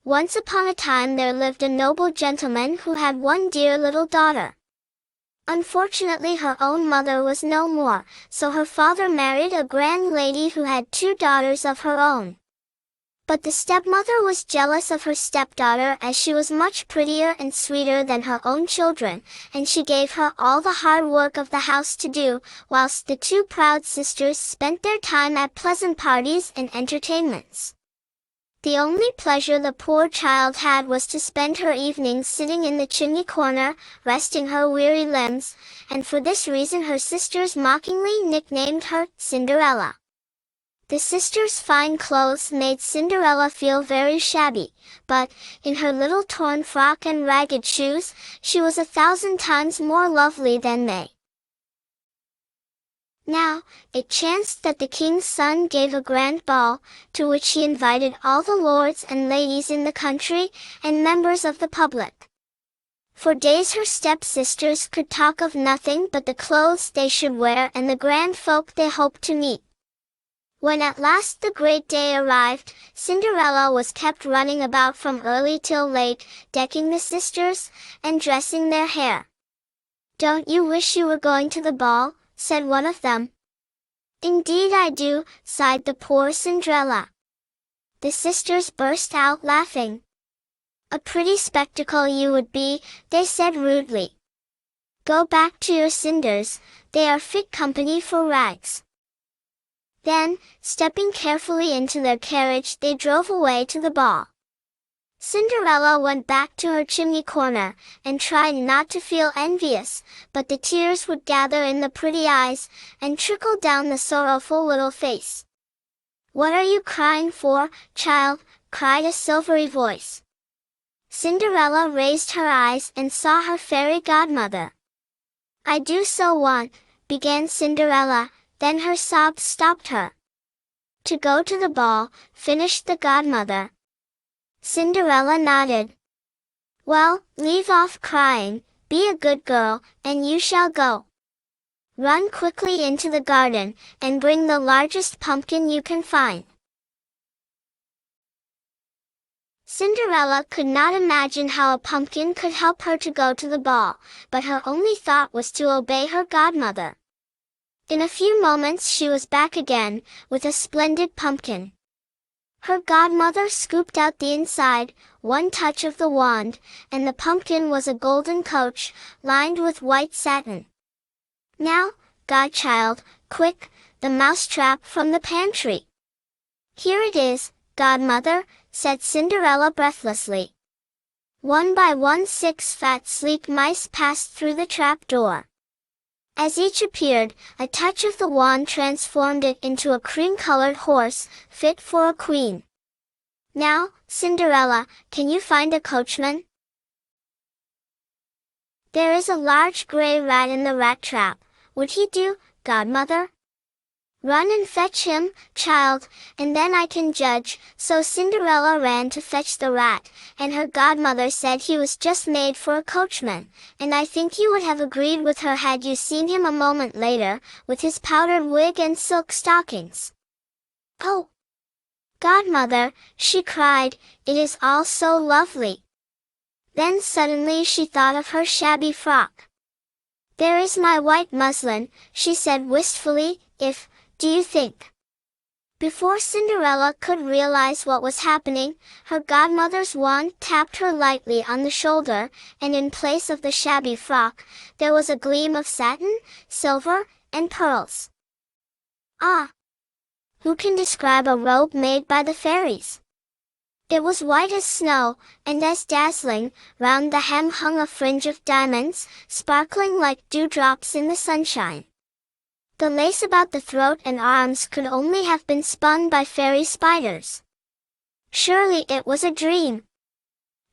Once upon a time there lived a noble gentleman who had one dear little daughter. Unfortunately her own mother was no more, so her father married a grand lady who had two daughters of her own. But the stepmother was jealous of her stepdaughter as she was much prettier and sweeter than her own children, and she gave her all the hard work of the house to do, whilst the two proud sisters spent their time at pleasant parties and entertainments. The only pleasure the poor child had was to spend her evenings sitting in the chimney corner, resting her weary limbs, and for this reason her sisters mockingly nicknamed her Cinderella. The sisters' fine clothes made Cinderella feel very shabby, but, in her little torn frock and ragged shoes, she was 1,000 times more lovely than they. Now, it chanced that the king's son gave a grand ball, to which he invited all the lords and ladies in the country, and members of the public. For days her step-sisters could talk of nothing but the clothes they should wear and the grand folk they hoped to meet. When at last the great day arrived, Cinderella was kept running about from early till late, decking the sisters, and dressing their hair. "Don't you wish you were going to the ball?" said one of them. "Indeed I do," sighed the poor Cinderella. The sisters burst out laughing. "A pretty spectacle you would be," they said rudely. "Go back to your cinders, they are fit company for rags." Then, stepping carefully into their carriage, they drove away to the ball. Cinderella went back to her chimney corner, and tried not to feel envious, but the tears would gather in the pretty eyes, and trickle down the sorrowful little face. "What are you crying for, child?" cried a silvery voice. Cinderella raised her eyes and saw her fairy godmother. "I do so want," began Cinderella, then her sobs stopped her. "To go to the ball," finished the godmother. Cinderella nodded. "Well, leave off crying, be a good girl, and you shall go. Run quickly into the garden, and bring the largest pumpkin you can find." Cinderella could not imagine how a pumpkin could help her to go to the ball, but her only thought was to obey her godmother. In a few moments she was back again, with a splendid pumpkin. Her godmother scooped out the inside, one touch of the wand, and the pumpkin was a golden coach, lined with white satin. "Now, godchild, quick, the mousetrap from the pantry." "Here it is, godmother," said Cinderella breathlessly. One by one 6 fat sleek mice passed through the trap door. As each appeared, a touch of the wand transformed it into a cream-colored horse, fit for a queen. "Now, Cinderella, can you find a coachman?" "There is a large gray rat in the rat trap. Would he do, godmother?" "Run and fetch him, child, and then I can judge." So Cinderella ran to fetch the rat, and her godmother said he was just made for a coachman, and I think you would have agreed with her had you seen him a moment later, with his powdered wig and silk stockings. "Oh, godmother," she cried, "it is all so lovely." Then suddenly she thought of her shabby frock. "There is my white muslin," she said wistfully, do you think?" Before Cinderella could realize what was happening, her godmother's wand tapped her lightly on the shoulder, and in place of the shabby frock, there was a gleam of satin, silver, and pearls. Ah! Who can describe a robe made by the fairies? It was white as snow, and as dazzling. Round the hem hung a fringe of diamonds, sparkling like dewdrops in the sunshine. The lace about the throat and arms could only have been spun by fairy spiders. Surely it was a dream.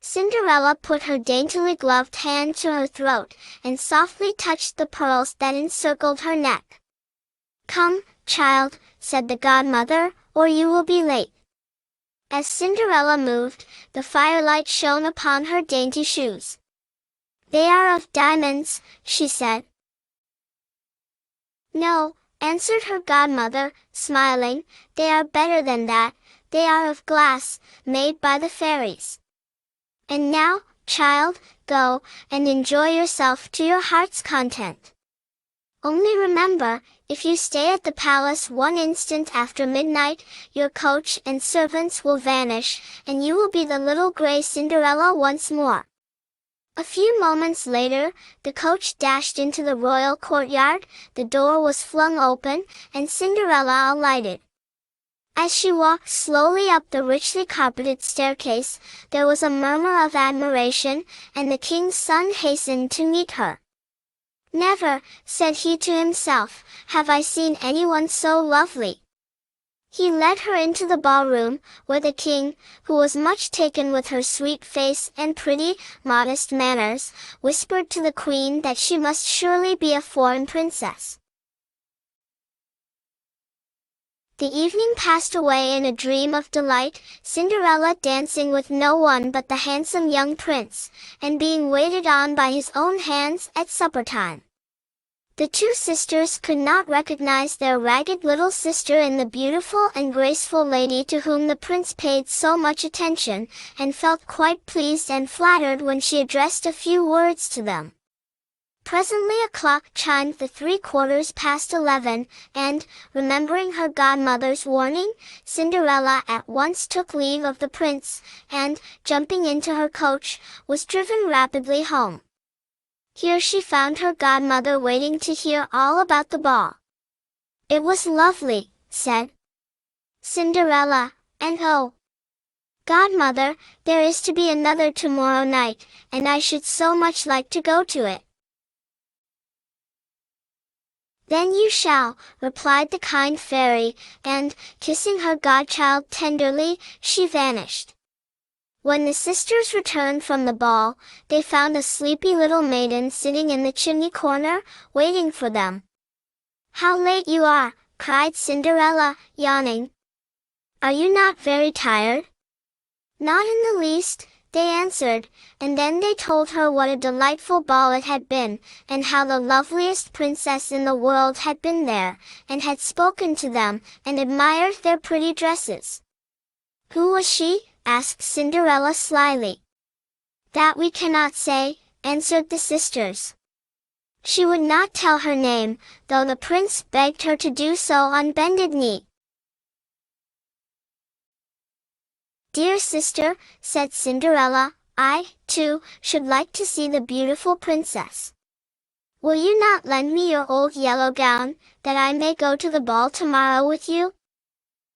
Cinderella put her daintily gloved hand to her throat, and softly touched the pearls that encircled her neck. "Come, child," said the godmother, "or you will be late." As Cinderella moved, the firelight shone upon her dainty shoes. "They are of diamonds," she said. "No," answered her godmother, smiling, "they are better than that. They are of glass, made by the fairies. And now, child, go, and enjoy yourself to your heart's content. Only remember, if you stay at the palace one instant after midnight, your coach and servants will vanish, and you will be the little gray Cinderella once more. A few moments later, the coach dashed into the royal courtyard, the door was flung open, and Cinderella alighted. As she walked slowly up the richly carpeted staircase, there was a murmur of admiration, and the king's son hastened to meet her. "Never," said he to himself, "have I seen anyone so lovely." He led her into the ballroom, where the king, who was much taken with her sweet face and pretty, modest manners, whispered to the queen that she must surely be a foreign princess. The evening passed away in a dream of delight, Cinderella dancing with no one but the handsome young prince, and being waited on by his own hands at supper time. The two sisters could not recognize their ragged little sister in the beautiful and graceful lady to whom the prince paid so much attention, and felt quite pleased and flattered when she addressed a few words to them. Presently a clock chimed the 11:15, and, remembering her godmother's warning, Cinderella at once took leave of the prince, and, jumping into her coach, was driven rapidly home. Here she found her godmother waiting to hear all about the ball. "It was lovely," said Cinderella, "and oh, godmother, there is to be another tomorrow night, and I should so much like to go to it." "Then you shall," replied the kind fairy, and, kissing her godchild tenderly, she vanished. When the sisters returned from the ball, they found a sleepy little maiden sitting in the chimney corner, waiting for them. "How late you are!" cried Cinderella, yawning. "Are you not very tired?" "Not in the least," they answered, and then they told her what a delightful ball it had been, and how the loveliest princess in the world had been there, and had spoken to them, and admired their pretty dresses. "Who was she?" asked Cinderella slyly. "That we cannot say," answered the sisters. She would not tell her name, though the prince begged her to do so on bended knee. "Dear sister," said Cinderella, "I, too, should like to see the beautiful princess. Will you not lend me your old yellow gown, that I may go to the ball tomorrow with you?"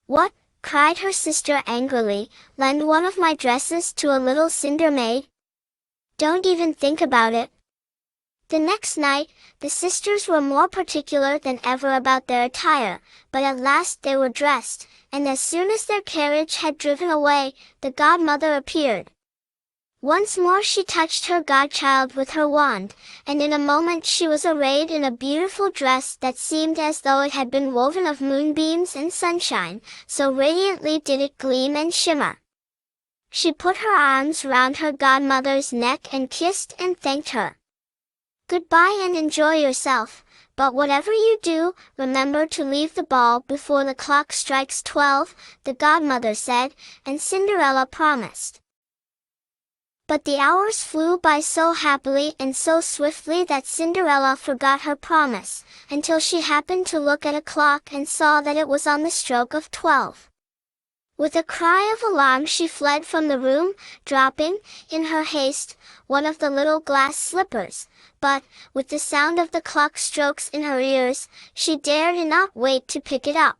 "What?" cried her sister angrily, "lend one of my dresses to a little cinder maid? Don't even think about it." The next night, the sisters were more particular than ever about their attire, but at last they were dressed, and as soon as their carriage had driven away, the godmother appeared. Once more she touched her godchild with her wand, and in a moment she was arrayed in a beautiful dress that seemed as though it had been woven of moonbeams and sunshine, so radiantly did it gleam and shimmer. She put her arms round her godmother's neck and kissed and thanked her. "Goodbye and enjoy yourself, but whatever you do, remember to leave the ball before the clock strikes 12, the godmother said, and Cinderella promised. But the hours flew by so happily and so swiftly that Cinderella forgot her promise, until she happened to look at a clock and saw that it was on the stroke of 12. With a cry of alarm she fled from the room, dropping, in her haste, one of the little glass slippers, but, with the sound of the clock strokes in her ears, she dared not wait to pick it up.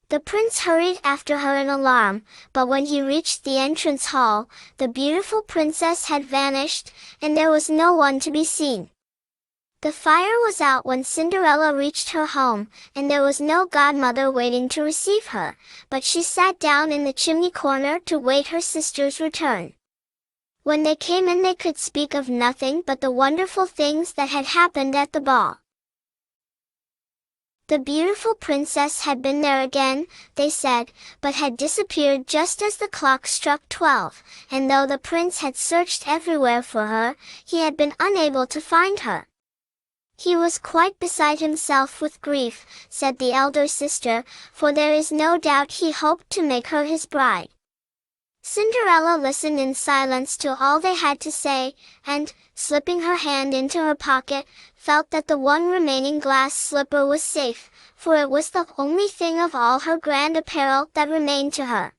The prince hurried after her in alarm, but when he reached the entrance hall, the beautiful princess had vanished, and there was no one to be seen. The fire was out when Cinderella reached her home, and there was no godmother waiting to receive her, but she sat down in the chimney corner to wait her sister's return. When they came in they could speak of nothing but the wonderful things that had happened at the ball. The beautiful princess had been there again, they said, but had disappeared just as the clock struck 12, and though the prince had searched everywhere for her, he had been unable to find her. He was quite beside himself with grief, said the elder sister, for there is no doubt he hoped to make her his bride. Cinderella listened in silence to all they had to say, and, slipping her hand into her pocket, felt that the one remaining glass slipper was safe, for it was the only thing of all her grand apparel that remained to her.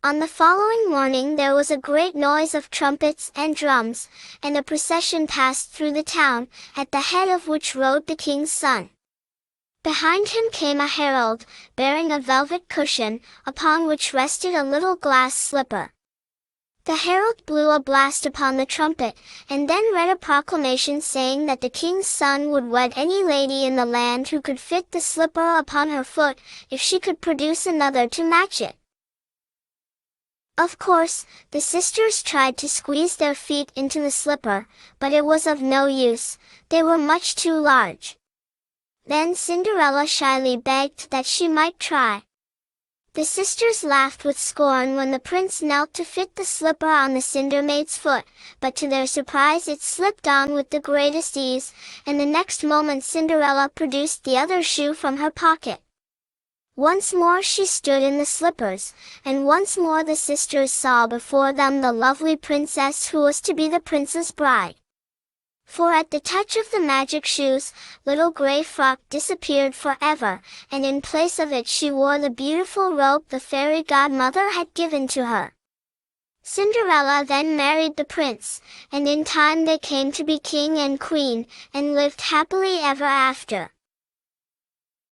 On the following morning there was a great noise of trumpets and drums, and a procession passed through the town, at the head of which rode the king's son. Behind him came a herald, bearing a velvet cushion, upon which rested a little glass slipper. The herald blew a blast upon the trumpet, and then read a proclamation saying that the king's son would wed any lady in the land who could fit the slipper upon her foot, if she could produce another to match it. Of course, the sisters tried to squeeze their feet into the slipper, but it was of no use, they were much too large. Then Cinderella shyly begged that she might try. The sisters laughed with scorn when the prince knelt to fit the slipper on the Cinder Maid's foot, but to their surprise it slipped on with the greatest ease, and the next moment Cinderella produced the other shoe from her pocket. Once more she stood in the slippers, and once more the sisters saw before them the lovely princess who was to be the prince's bride. For at the touch of the magic shoes, Little Gray Frock disappeared forever, and in place of it she wore the beautiful robe the fairy godmother had given to her. Cinderella then married the prince, and in time they came to be king and queen, and lived happily ever after.